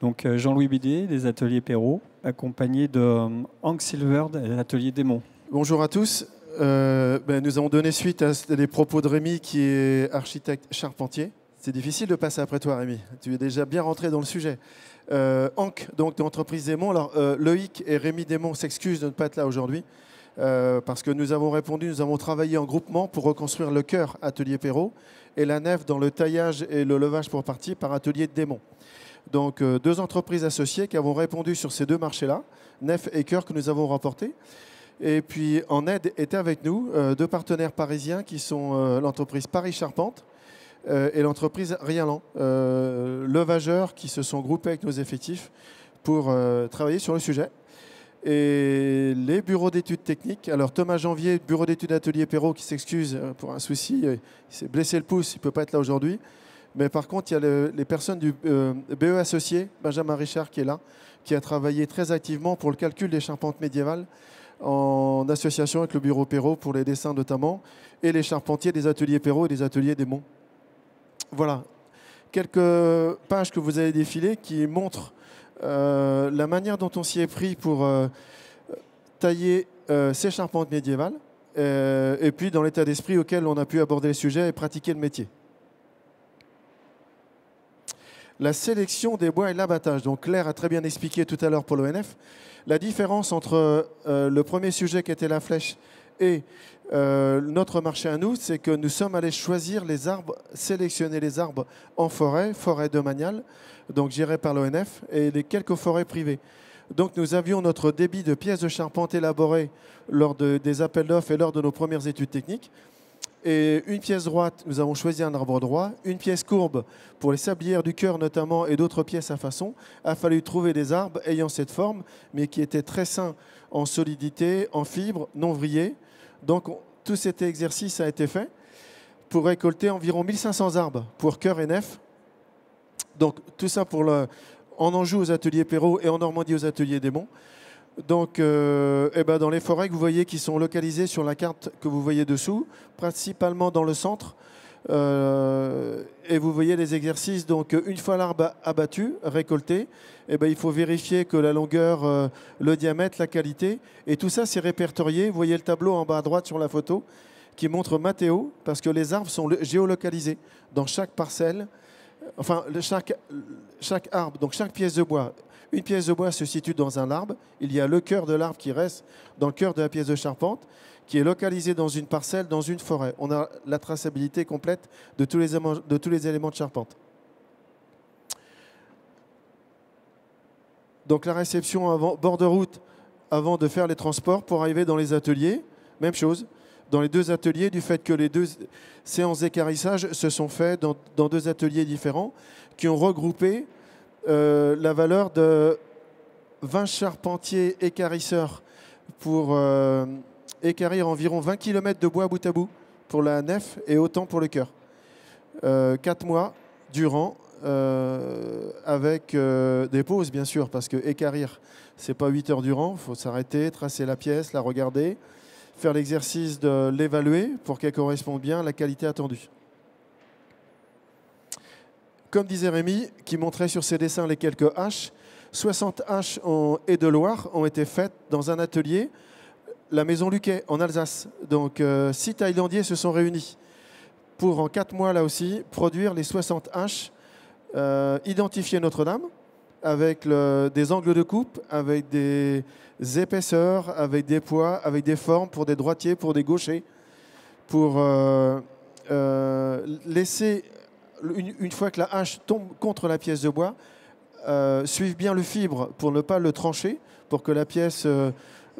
Donc Jean-Louis Bidet, des ateliers Perrault, accompagné de Hank Silver, de l'atelier Démon. Bonjour à tous. Nous avons donné suite à des propos de Rémi qui est architecte charpentier. C'est difficile de passer après toi, Rémi. Tu es déjà bien rentré dans le sujet. Hank, donc de l'entreprise Démon. Alors, Loïc et Rémi Démon s'excusent de ne pas être là aujourd'hui parce que nous avons travaillé en groupement pour reconstruire le chœur Atelier Perrault et la nef dans le taillage et le levage pour partie par Atelier Démon. Donc, deux entreprises associées qui avons répondu sur ces deux marchés-là, nef et chœur que nous avons remportés. Et puis, en aide, étaient avec nous deux partenaires parisiens qui sont l'entreprise Paris Charpente et l'entreprise Rialan, levageurs qui se sont groupés avec nos effectifs pour travailler sur le sujet. Et les bureaux d'études techniques, alors Thomas Janvier, bureau d'études Atelier Perrault, qui s'excuse pour un souci, il s'est blessé le pouce, il ne peut pas être là aujourd'hui. Mais par contre, il y a les personnes du BE associé, Benjamin Richard qui est là, qui a travaillé très activement pour le calcul des charpentes médiévales en association avec le bureau Perrault pour les dessins notamment, et les charpentiers des ateliers Perrault et des ateliers Démon. Voilà, quelques pages que vous avez défilées qui montrent la manière dont on s'y est pris pour tailler ces charpentes médiévales, et puis dans l'état d'esprit auquel on a pu aborder le sujet et pratiquer le métier. La sélection des bois et l'abattage. Donc Claire a très bien expliqué tout à l'heure pour l'ONF. La différence entre le premier sujet qui était la flèche et notre marché à nous, c'est que nous sommes allés choisir les arbres, sélectionner les arbres en forêt, forêt domaniale, donc gérée par l'ONF, et les quelques forêts privées. Donc nous avions notre débit de pièces de charpente élaborées lors des appels d'offres et lors de nos premières études techniques. Et une pièce droite, nous avons choisi un arbre droit. Une pièce courbe pour les sablières du cœur notamment et d'autres pièces à façon. Il a fallu trouver des arbres ayant cette forme, mais qui étaient très sains en solidité, en fibres, non vrillés. Donc tout cet exercice a été fait pour récolter environ 1500 arbres pour cœur et nef. Donc tout ça en Anjou aux ateliers Perrault et en Normandie aux ateliers Démon. Donc, dans les forêts que vous voyez qui sont localisées sur la carte que vous voyez dessous, principalement dans le centre, et vous voyez les exercices. Donc, une fois l'arbre abattu, récolté, il faut vérifier que la longueur, le diamètre, la qualité, et tout ça c'est répertorié. Vous voyez le tableau en bas à droite sur la photo qui montre Mathéo, parce que les arbres sont géolocalisés dans chaque parcelle, enfin chaque arbre, donc chaque pièce de bois. Une pièce de bois se situe dans un arbre. Il y a le cœur de l'arbre qui reste dans le cœur de la pièce de charpente, qui est localisé dans une parcelle, dans une forêt. On a la traçabilité complète de tous les éléments de charpente. Donc la réception bord de route avant de faire les transports pour arriver dans les ateliers. Même chose. Dans les deux ateliers, du fait que les deux séances d'équarrissage se sont faites dans deux ateliers différents qui ont regroupé la valeur de 20 charpentiers équarrisseurs pour équarrir environ 20 km de bois bout à bout pour la nef et autant pour le chœur. 4 mois durant, avec des pauses bien sûr, parce que équarrir, c'est pas 8 heures durant, il faut s'arrêter, tracer la pièce, la regarder, faire l'exercice de l'évaluer pour qu'elle corresponde bien à la qualité attendue. Comme disait Rémi, qui montrait sur ses dessins les quelques haches, 60 haches et de Loire ont été faites dans un atelier, la Maison Luquet, en Alsace. Donc 6 Thaïlandiers se sont réunis pour, en 4 mois là aussi, produire les 60 haches, identifier Notre-Dame avec des angles de coupe, avec des épaisseurs, avec des poids, avec des formes pour des droitiers, pour des gauchers, pour laisser... Une fois que la hache tombe contre la pièce de bois, suivre bien le fibre pour ne pas le trancher, pour que la pièce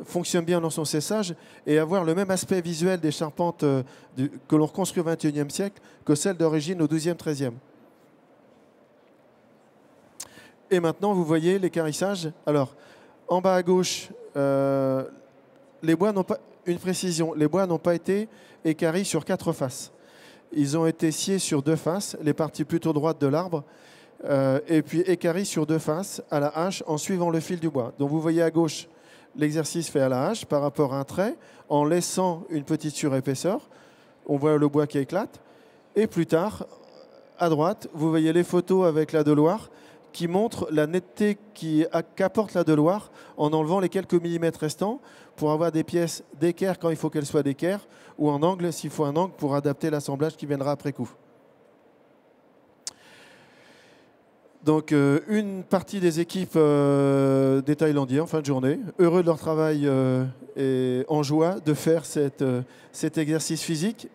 fonctionne bien dans son cessage et avoir le même aspect visuel des charpentes que l'on reconstruit au XXIe siècle que celles d'origine au XIIe, XIIIe. Et maintenant, vous voyez l'équarrissage. Alors, en bas à gauche, les bois n'ont pas... Une précision, les bois n'ont pas été équarris sur 4 faces. Ils ont été sciés sur 2 faces, les parties plutôt droites de l'arbre, et puis équarris sur 2 faces à la hache en suivant le fil du bois. Donc vous voyez à gauche l'exercice fait à la hache par rapport à un trait, en laissant une petite surépaisseur. On voit le bois qui éclate. Et plus tard, à droite, vous voyez les photos avec la Deloire qui montre la netteté qu'apporte la Deloire en enlevant les quelques millimètres restants pour avoir des pièces d'équerre quand il faut qu'elles soient d'équerre ou en angle s'il faut un angle pour adapter l'assemblage qui viendra après coup. Donc une partie des équipes des Thaïlandiens en fin de journée, heureux de leur travail et en joie de faire cet exercice physique.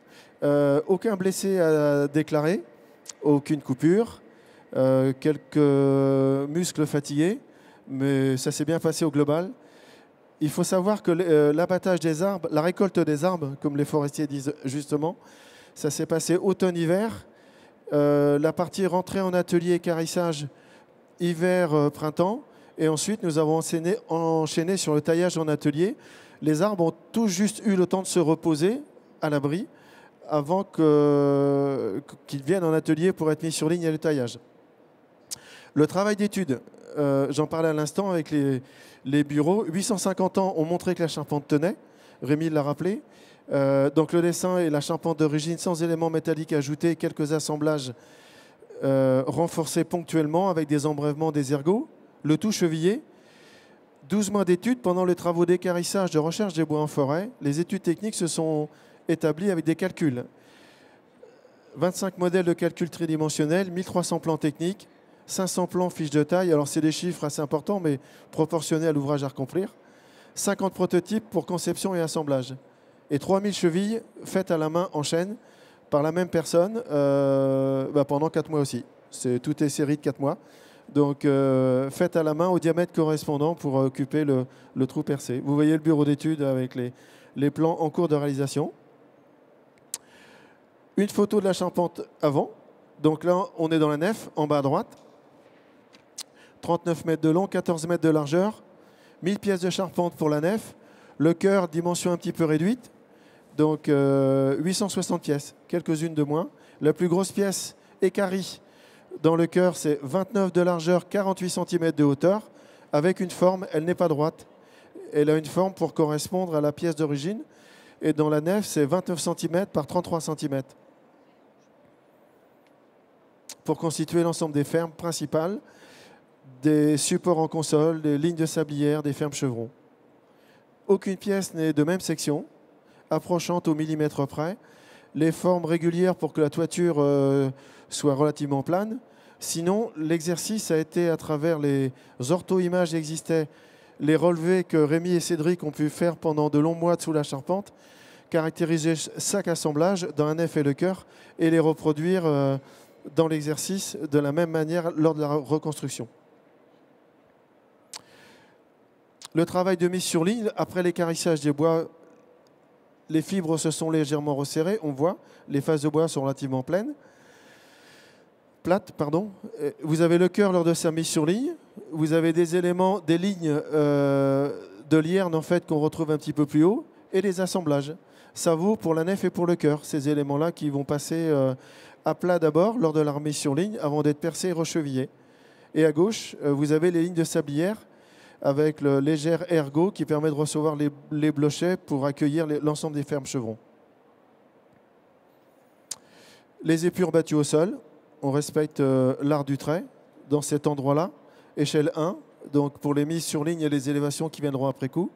Aucun blessé à déclarer, aucune coupure, quelques muscles fatigués, mais ça s'est bien passé au global. Il faut savoir que l'abattage des arbres, la récolte des arbres, comme les forestiers disent justement, ça s'est passé automne-hiver. La partie rentrée en atelier équarrissage hiver-printemps. Et ensuite, nous avons enchaîné sur le taillage en atelier. Les arbres ont tous juste eu le temps de se reposer à l'abri avant qu'ils viennent en atelier pour être mis sur ligne et le taillage. Le travail d'étude, j'en parlais à l'instant avec les bureaux. 850 ans ont montré que la charpente tenait. Rémi l'a rappelé. Donc le dessin et la charpente d'origine sans éléments métalliques ajoutés, quelques assemblages renforcés ponctuellement avec des embrèvements, des ergots, le tout chevillé. 12 mois d'études pendant les travaux d'équarrissage de recherche des bois en forêt. Les études techniques se sont établies avec des calculs. 25 modèles de calcul tridimensionnels, 1300 plans techniques, 500 plans fiches de taille. Alors c'est des chiffres assez importants mais proportionnés à l'ouvrage à accomplir. 50 prototypes pour conception et assemblage. Et 3000 chevilles faites à la main en chaîne par la même personne pendant 4 mois aussi. Tout est série de 4 mois. Donc faites à la main au diamètre correspondant pour occuper le trou percé. Vous voyez le bureau d'études avec les plans en cours de réalisation. Une photo de la charpente avant. Donc là, on est dans la nef, en bas à droite. 39 mètres de long, 14 mètres de largeur. 1000 pièces de charpente pour la nef. Le cœur, dimension un petit peu réduite. Donc 860 pièces, quelques-unes de moins. La plus grosse pièce, équarrie, dans le cœur, c'est 29 de largeur, 48 cm de hauteur, avec une forme, elle n'est pas droite. Elle a une forme pour correspondre à la pièce d'origine. Et dans la nef, c'est 29 cm par 33 cm. Pour constituer l'ensemble des fermes principales, des supports en console, des lignes de sablières, des fermes chevrons. Aucune pièce n'est de même section, approchante au millimètre près. Les formes régulières pour que la toiture soit relativement plane. Sinon, l'exercice a été à travers les ortho-images existaient, les relevés que Rémi et Cédric ont pu faire pendant de longs mois sous la charpente, caractériser chaque assemblage dans un nef et le cœur et les reproduire dans l'exercice de la même manière lors de la reconstruction. Le travail de mise sur ligne, après l'équarrissage des bois, les fibres se sont légèrement resserrées, on voit, les faces de bois sont relativement plates. Vous avez le cœur lors de sa mise sur ligne, vous avez des éléments, des lignes de lierne en fait, qu'on retrouve un petit peu plus haut, et les assemblages. Ça vaut pour la nef et pour le cœur, ces éléments-là qui vont passer à plat d'abord lors de la remise sur ligne avant d'être percés et rechevillés. Et à gauche, vous avez les lignes de sablière avec le léger ergot qui permet de recevoir les blochets pour accueillir l'ensemble des fermes chevrons. Les épures battues au sol, on respecte l'art du trait dans cet endroit-là, échelle 1, donc pour les mises sur ligne et les élévations qui viendront après coup.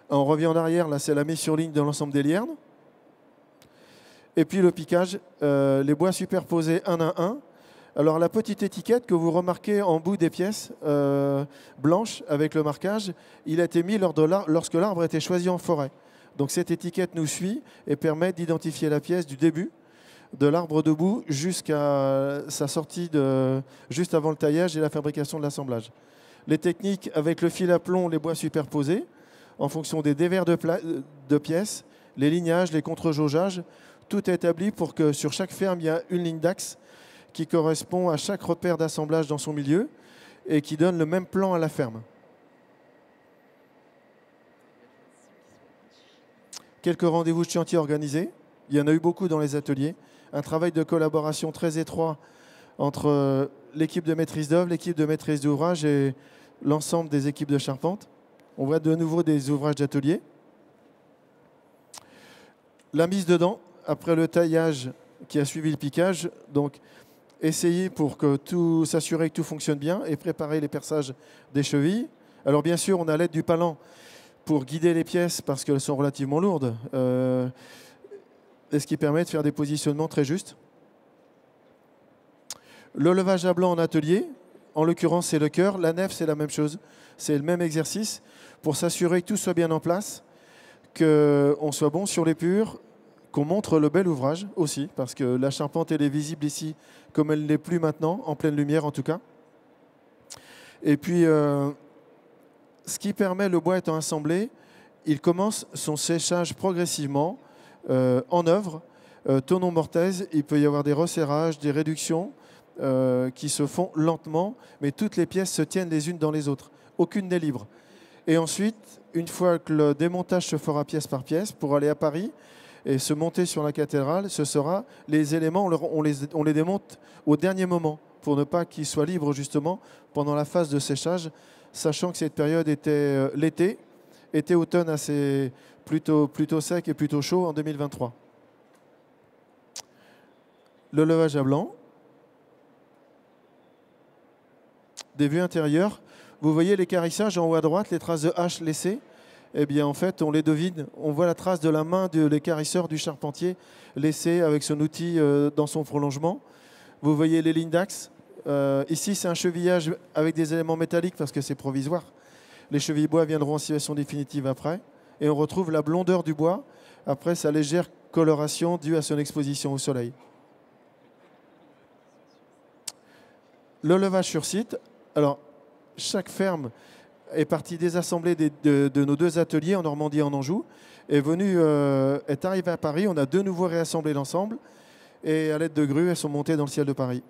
On revient en arrière, là c'est la mise sur ligne de l'ensemble des liernes. Et puis le piquage, les bois superposés un à un. Alors la petite étiquette que vous remarquez en bout des pièces blanches avec le marquage, il a été mis lorsque l'arbre a été choisi en forêt. Donc cette étiquette nous suit et permet d'identifier la pièce du début de l'arbre debout jusqu'à sa sortie juste avant le taillage et la fabrication de l'assemblage. Les techniques avec le fil à plomb, les bois superposés, en fonction des dévers de pièces, les lignages, les contre-jaugeages, tout est établi pour que sur chaque ferme, il y a une ligne d'axe qui correspond à chaque repère d'assemblage dans son milieu et qui donne le même plan à la ferme. Quelques rendez-vous de chantier organisés. Il y en a eu beaucoup dans les ateliers. Un travail de collaboration très étroit entre l'équipe de maîtrise d'œuvre, l'équipe de maîtrise d'ouvrage et l'ensemble des équipes de charpente. On voit de nouveau des ouvrages d'atelier. La mise dedans, après le taillage qui a suivi le piquage. Donc, essayer pour que s'assurer que tout fonctionne bien et préparer les perçages des chevilles. Alors bien sûr, on a l'aide du palan pour guider les pièces parce qu'elles sont relativement lourdes, et ce qui permet de faire des positionnements très justes. Le levage à blanc en atelier, en l'occurrence c'est le cœur, la nef c'est la même chose, c'est le même exercice pour s'assurer que tout soit bien en place, qu'on soit bon sur l'épure, qu'on montre le bel ouvrage aussi, parce que la charpente elle est visible ici comme elle ne l'est plus maintenant, en pleine lumière en tout cas. Et puis, ce qui permet, le bois étant assemblé, il commence son séchage progressivement en œuvre. Tonon mortaise, il peut y avoir des resserrages, des réductions qui se font lentement, mais toutes les pièces se tiennent les unes dans les autres. Aucune n'est libre. Et ensuite, une fois que le démontage se fera pièce par pièce, pour aller à Paris et se monter sur la cathédrale, ce sera les éléments, on les démonte au dernier moment pour ne pas qu'ils soient libres justement pendant la phase de séchage, sachant que cette période était l'été, été-automne assez plutôt sec et plutôt chaud en 2023. Le levage à blanc. Des vues intérieures. Vous voyez les carissages en haut à droite, les traces de hache laissées. Eh bien, en fait, on les devine. On voit la trace de la main de l'écarisseur du charpentier laissée avec son outil dans son prolongement. Vous voyez les lignes d'axe. Ici, c'est un chevillage avec des éléments métalliques parce que c'est provisoire. Les chevilles bois viendront en situation définitive après. Et on retrouve la blondeur du bois après sa légère coloration due à son exposition au soleil. Le levage sur site. Alors, chaque ferme est partie désassemblée de nos deux ateliers en Normandie et en Anjou. Est arrivée à Paris. On a de nouveau réassemblé l'ensemble. Et à l'aide de grues, elles sont montées dans le ciel de Paris.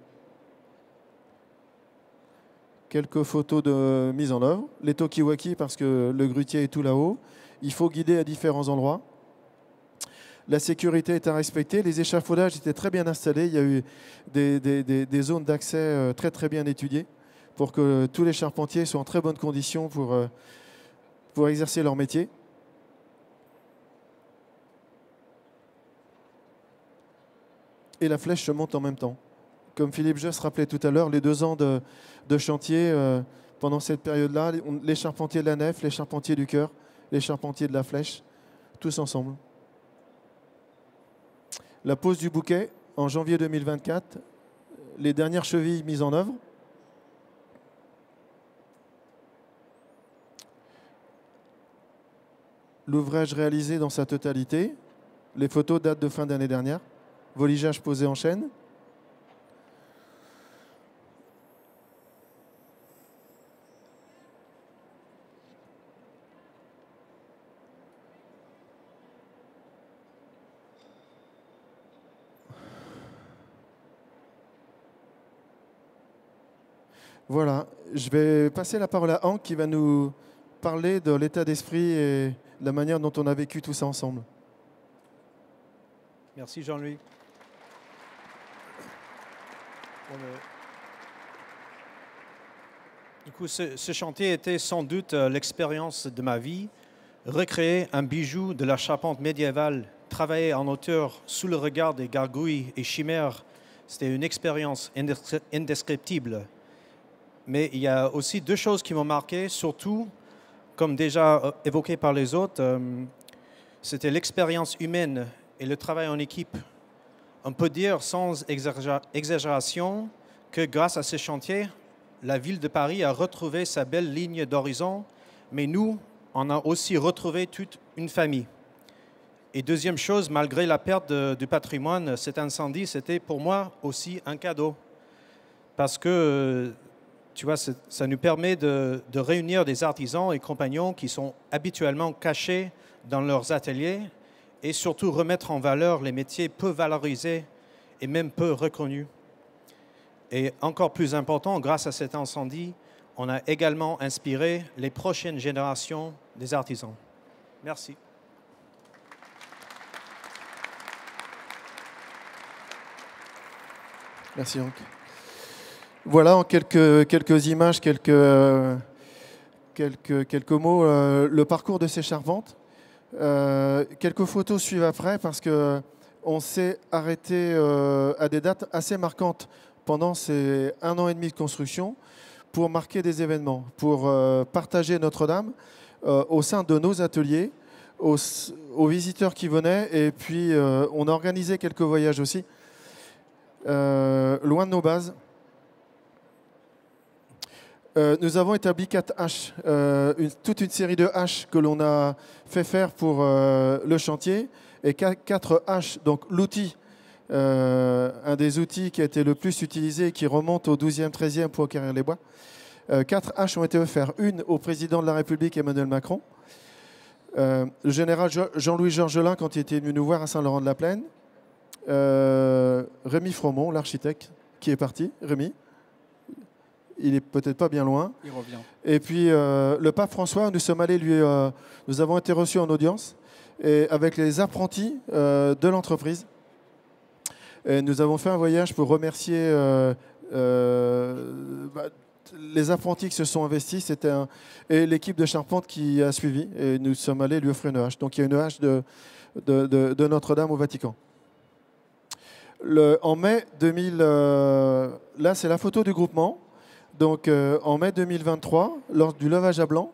Quelques photos de mise en œuvre. Les Tokiwaki, parce que le grutier est tout là-haut. Il faut guider à différents endroits. La sécurité est à respecter. Les échafaudages étaient très bien installés. Il y a eu des zones d'accès très très bien étudiées pour que tous les charpentiers soient en très bonnes conditions pour exercer leur métier. Et la flèche se monte en même temps. Comme Philippe Josse rappelait tout à l'heure, les 2 ans de chantier pendant cette période-là, les charpentiers de la nef, les charpentiers du cœur, les charpentiers de la flèche, tous ensemble. La pose du bouquet en janvier 2024, les dernières chevilles mises en œuvre. L'ouvrage réalisé dans sa totalité. Les photos datent de fin d'année dernière. Voligeage posé en chaîne. Voilà, je vais passer la parole à Hank qui va nous parler de l'état d'esprit et la manière dont on a vécu tout ça ensemble. Merci Jean-Louis. Du coup, ce chantier était sans doute l'expérience de ma vie. Recréer un bijou de la charpente médiévale, travailler en hauteur sous le regard des gargouilles et chimères, c'était une expérience indescriptible. Mais il y a aussi 2 choses qui m'ont marqué, surtout, comme déjà évoqué par les autres, c'était l'expérience humaine et le travail en équipe. On peut dire sans exagération que grâce à ces chantiers, la ville de Paris a retrouvé sa belle ligne d'horizon, mais nous, on a aussi retrouvé toute une famille. Et deuxième chose, malgré la perte du patrimoine, cet incendie, c'était pour moi aussi un cadeau. Parce que tu vois, ça nous permet de réunir des artisans et compagnons qui sont habituellement cachés dans leurs ateliers et surtout remettre en valeur les métiers peu valorisés et même peu reconnus. Et encore plus important, grâce à cet incendie, on a également inspiré les prochaines générations des artisans. Merci. Merci Hank. Voilà en quelques images, quelques mots, le parcours de ces charpentes. Quelques photos suivent après parce qu'on s'est arrêté à des dates assez marquantes pendant ces 1 an et demi de construction pour marquer des événements, pour partager Notre-Dame au sein de nos ateliers, aux visiteurs qui venaient. Et puis, on a organisé quelques voyages aussi, loin de nos bases. Nous avons établi 4 haches, toute une série de haches que l'on a fait faire pour le chantier. Et 4 haches, donc l'outil, un des outils qui a été le plus utilisé, qui remonte au 12e, 13e pour acquérir les bois. 4 haches ont été offertes, une au président de la République Emmanuel Macron, le général Jean-Louis Georgelin quand il était venu nous voir à Saint-Laurent-de-la-Plaine, Rémi Fromont, l'architecte, qui est parti, Rémi. Il est peut-être pas bien loin. Il revient. Et puis le pape François, nous sommes allés nous avons été reçus en audience et avec les apprentis de l'entreprise. Nous avons fait un voyage pour remercier les apprentis qui se sont investis, et l'équipe de charpente qui a suivi. Et nous sommes allés lui offrir une hache. Donc il y a une hache de Notre-Dame au Vatican. En mai 2000, là c'est la photo du groupement. Donc en mai 2023, lors du levage à blanc,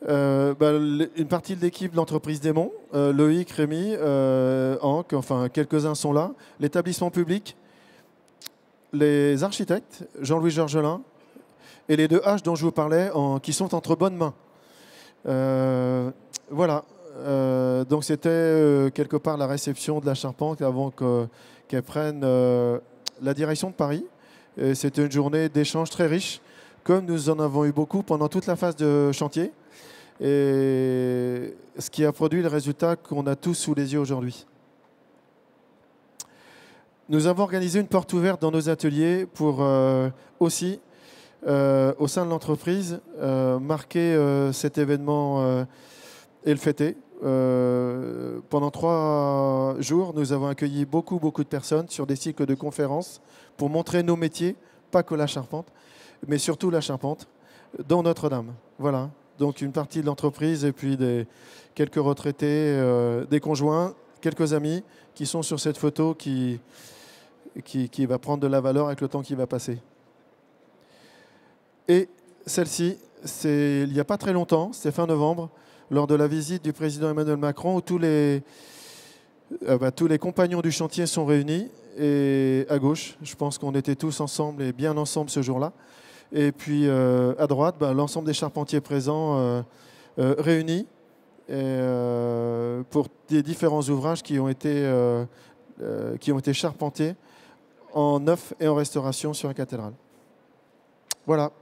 une partie de l'équipe de l'entreprise Démon, Loïc, Rémi, Hank, enfin quelques-uns sont là, l'établissement public, les architectes, Jean-Louis Georgelin, et les 2 haches dont je vous parlais, qui sont entre bonnes mains. Voilà. Donc c'était quelque part la réception de la charpente avant qu'elle prenne la direction de Paris. C'était une journée d'échange très riche, comme nous en avons eu beaucoup pendant toute la phase de chantier. Et ce qui a produit le résultat qu'on a tous sous les yeux aujourd'hui. Nous avons organisé une porte ouverte dans nos ateliers pour aussi, au sein de l'entreprise, marquer cet événement et le fêter. Pendant 3 jours, nous avons accueilli beaucoup de personnes sur des cycles de conférences pour montrer nos métiers, pas que la charpente, mais surtout la charpente, dont Notre-Dame. Voilà. Donc une partie de l'entreprise et puis quelques retraités, des conjoints, quelques amis qui sont sur cette photo qui va prendre de la valeur avec le temps qui va passer. Et celle-ci, c'est il n'y a pas très longtemps, c'est fin novembre, lors de la visite du président Emmanuel Macron, où tous les compagnons du chantier sont réunis. Et à gauche, je pense qu'on était tous ensemble et bien ensemble ce jour-là. Et puis à droite, l'ensemble des charpentiers présents réunis pour des différents ouvrages qui ont été charpentés en neuf et en restauration sur la cathédrale. Voilà.